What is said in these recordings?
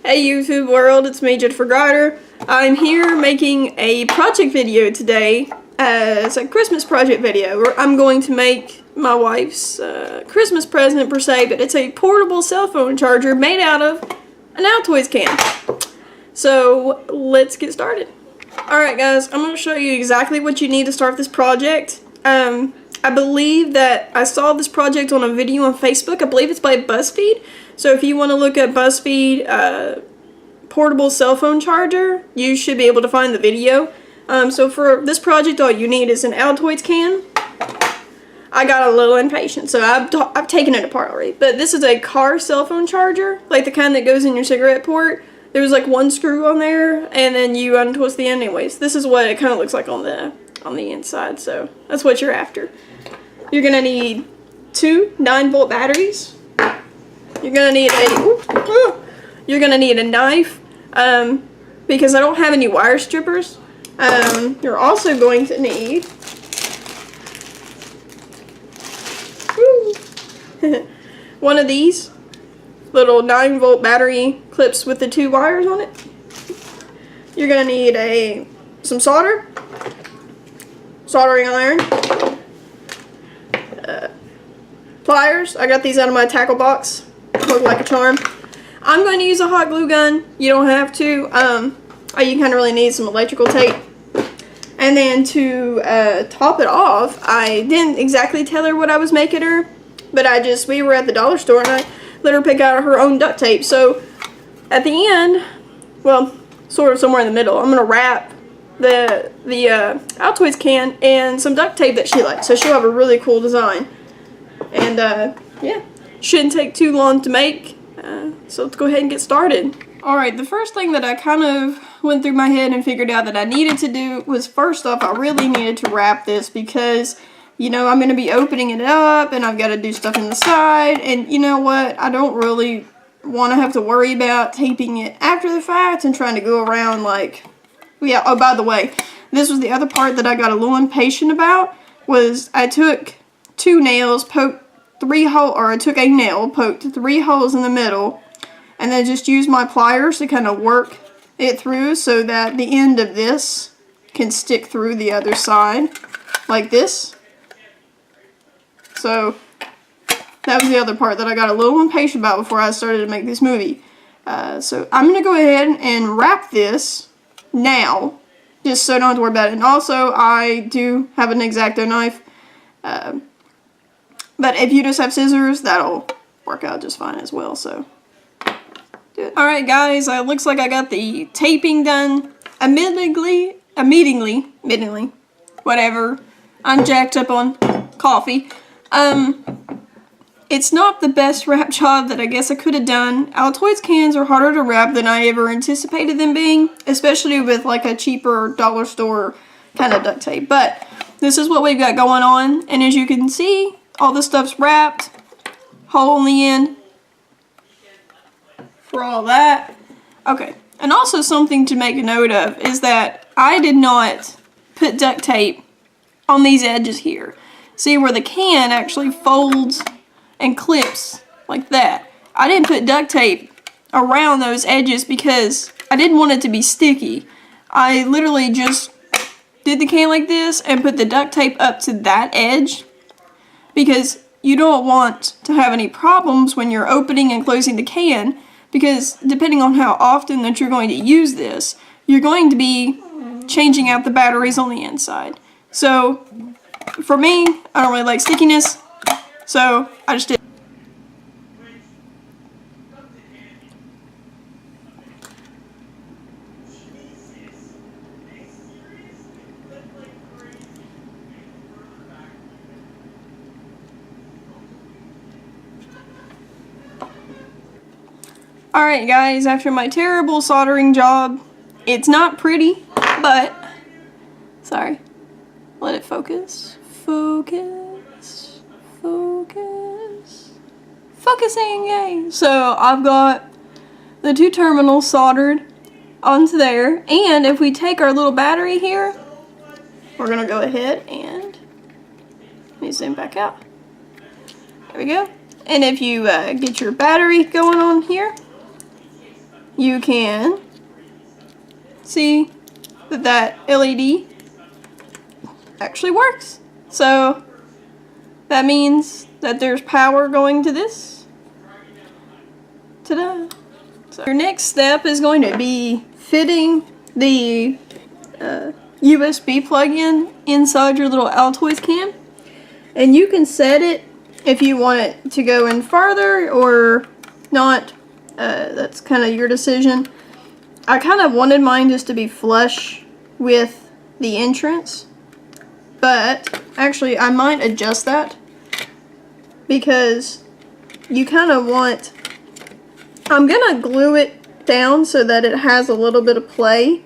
Hey YouTube world, it's me, Jennifer Grider. I'm here making a project video today. It's a Christmas project video where I'm going to make my wife's Christmas present per se, but it's a portable cell phone charger made out of an Altoids can. So let's get started. Alright guys, I'm going to show you exactly what you need to start this project. I believe that I saw this project on a video on Facebook. I believe it's by BuzzFeed. So if you want to look at BuzzFeed portable cell phone charger, you should be able to find the video. So for this project, all you need is an Altoids can. I got a little impatient, so I've taken it apart already. But this is a car cell phone charger, like the kind that goes in your cigarette port. There's like one screw on there, and then you untwist the end anyways. This is what it kind of looks like on the inside, so that's what you're after. You're gonna need two 9-volt batteries. You're gonna need a knife, because I don't have any wire strippers. You're also going to need one of these little 9-volt battery clips with the 2 wires on it. You're gonna need some solder, soldering iron, pliers. I got these out of my tackle box. Look like a charm. I'm going to use a hot glue gun. You don't have to. You kind of really need some electrical tape. And then to top it off, I didn't exactly tell her what I was making her, but we were at the dollar store and I let her pick out her own duct tape. So at the end, well, sort of somewhere in the middle, I'm going to wrap the Altoids can and some duct tape that she likes. So she'll have a really cool design. And yeah, shouldn't take too long to make. So let's go ahead and get started. Alright, the first thing that I kind of went through my head and figured out that I needed to do was, first off, I really needed to wrap this because, you know, I'm going to be opening it up and I've got to do stuff in the side. And you know what? I don't really want to have to worry about taping it after the fact and trying to go around like... Yeah, oh, by the way, this was the other part that I got a little impatient about, was I took 2 nails, poked 3 holes, or I took a nail, poked 3 holes in the middle, and then just used my pliers to kind of work it through so that the end of this can stick through the other side, like this. So, that was the other part that I got a little impatient about before I started to make this movie. So, I'm going to go ahead and wrap this now, just so I don't have to worry about it. And also, I do have an X-Acto knife, but if you just have scissors, that'll work out just fine as well, so do it. Alright guys, looks like I got the taping done immediately, whatever. I'm jacked up on coffee. It's not the best wrap job that I guess I could have done. Altoids cans are harder to wrap than I ever anticipated them being, especially with like a cheaper dollar store kind of duct tape. But this is what we've got going on, and as you can see, all the stuff's wrapped, hole in the end for all that. Okay, and also something to make a note of is that I did not put duct tape on these edges here. See where the can actually folds and clips like that. I didn't put duct tape around those edges because I didn't want it to be sticky. I literally just did the can like this and put the duct tape up to that edge because you don't want to have any problems when you're opening and closing the can, because depending on how often that you're going to use this, you're going to be changing out the batteries on the inside. So for me, I don't really like stickiness, so I just did. Alright guys, after my terrible soldering job, it's not pretty, but, sorry, let it focus, focus, focus, focusing, yay! So I've got the 2 terminals soldered onto there, and if we take our little battery here, we're going to go ahead and, let me zoom back out, there we go, and if you get your battery going on here, you can see that that LED actually works. So that means that there's power going to this. Ta-da! So your next step is going to be fitting the USB plug-in inside your little Altoids can. And you can set it if you want it to go in farther or not. That's kind of your decision. I kind of wanted mine just to be flush with the entrance, but actually I might adjust that because you kind of want, I'm gonna glue it down so that it has a little bit of play,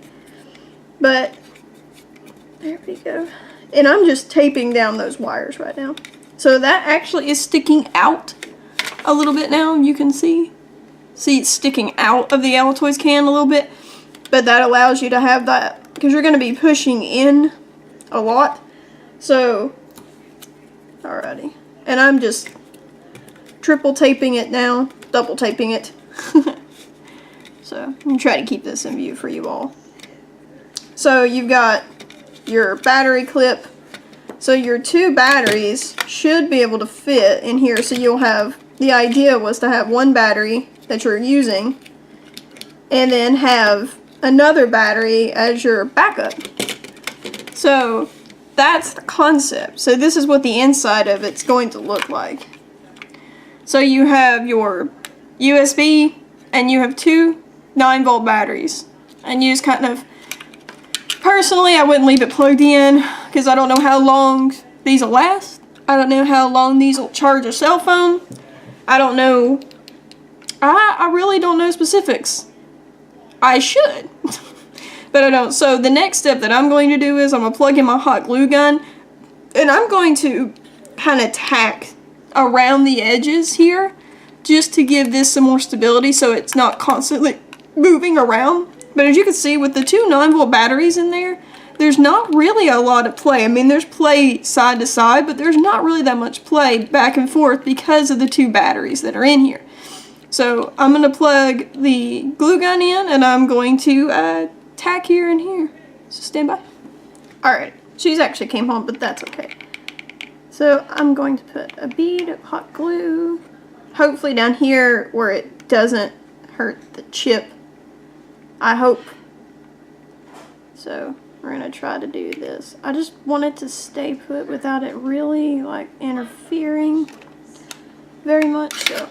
but there we go. And I'm just taping down those wires right now. So that actually is sticking out a little bit now, you can see. See, it's sticking out of the Altoids can a little bit, but that allows you to have that, because you're going to be pushing in a lot. So, alrighty. And I'm just triple taping it now, double taping it. So, I'm going to try to keep this in view for you all. So, you've got your battery clip. So, your two batteries should be able to fit in here. So, you'll have, the idea was to have one battery that you're using and then have another battery as your backup. So that's the concept. So this is what the inside of it's going to look like. So you have your USB and you have two 9-volt batteries, and you just kind of, personally I wouldn't leave it plugged in because I don't know how long these will last. I don't know how long these will charge a cell phone. I don't know. I really don't know specifics. I should, but I don't. So the next step that I'm going to do is I'm going to plug in my hot glue gun, and I'm going to kind of tack around the edges here just to give this some more stability so it's not constantly moving around. But as you can see, with the two 9-volt batteries in there, there's not really a lot of play. I mean, there's play side to side, but there's not really that much play back and forth because of the two batteries that are in here. So I'm going to plug the glue gun in, and I'm going to tack here and here. So stand by. Alright, she's actually came home, but that's okay. So I'm going to put a bead of hot glue, hopefully down here where it doesn't hurt the chip. I hope. So we're going to try to do this. I just want it to stay put without it really like interfering very much. So.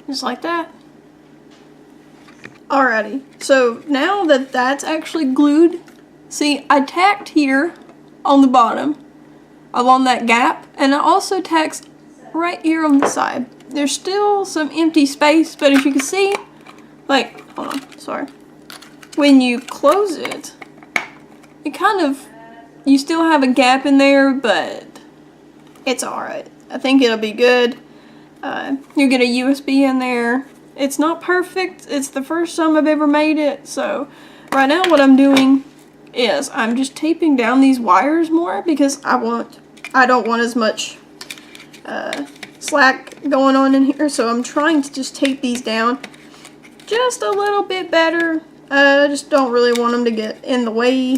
Just like that. Alrighty, so now that that's actually glued, see, I tacked here on the bottom along that gap, and I also tacked right here on the side. There's still some empty space, but as you can see, like, hold on, sorry. When you close it, it kind of, you still have a gap in there, but it's alright. I think it'll be good. You get a USB in there. It's not perfect. It's the first time I've ever made it. So right now what I'm doing is I'm just taping down these wires more because I don't want as much slack going on in here. So I'm trying to just tape these down just a little bit better. I just don't really want them to get in the way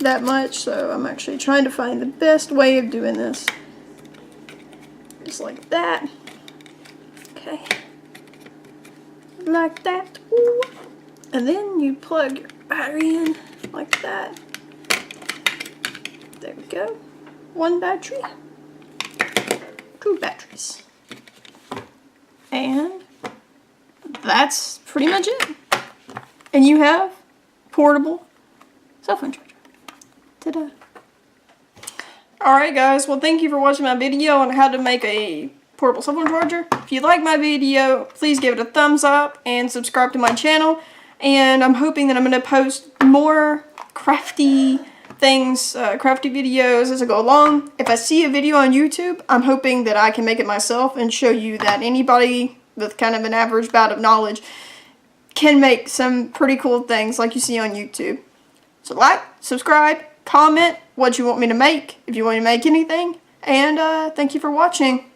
that much. So I'm actually trying to find the best way of doing this. Just like that. Okay, like that. Ooh. And then you plug your battery in like that. There we go. One battery, two batteries, and that's pretty much it. And you have portable cell phone charger. Ta-da! Alright guys, well thank you for watching my video on how to make a portable cell phone charger. If you like my video, please give it a thumbs up and subscribe to my channel. And I'm hoping that I'm going to post more crafty things, crafty videos as I go along. If I see a video on YouTube, I'm hoping that I can make it myself and show you that anybody with kind of an average bout of knowledge can make some pretty cool things like you see on YouTube. So like, subscribe, comment what you want me to make, if you want me to make anything, and thank you for watching.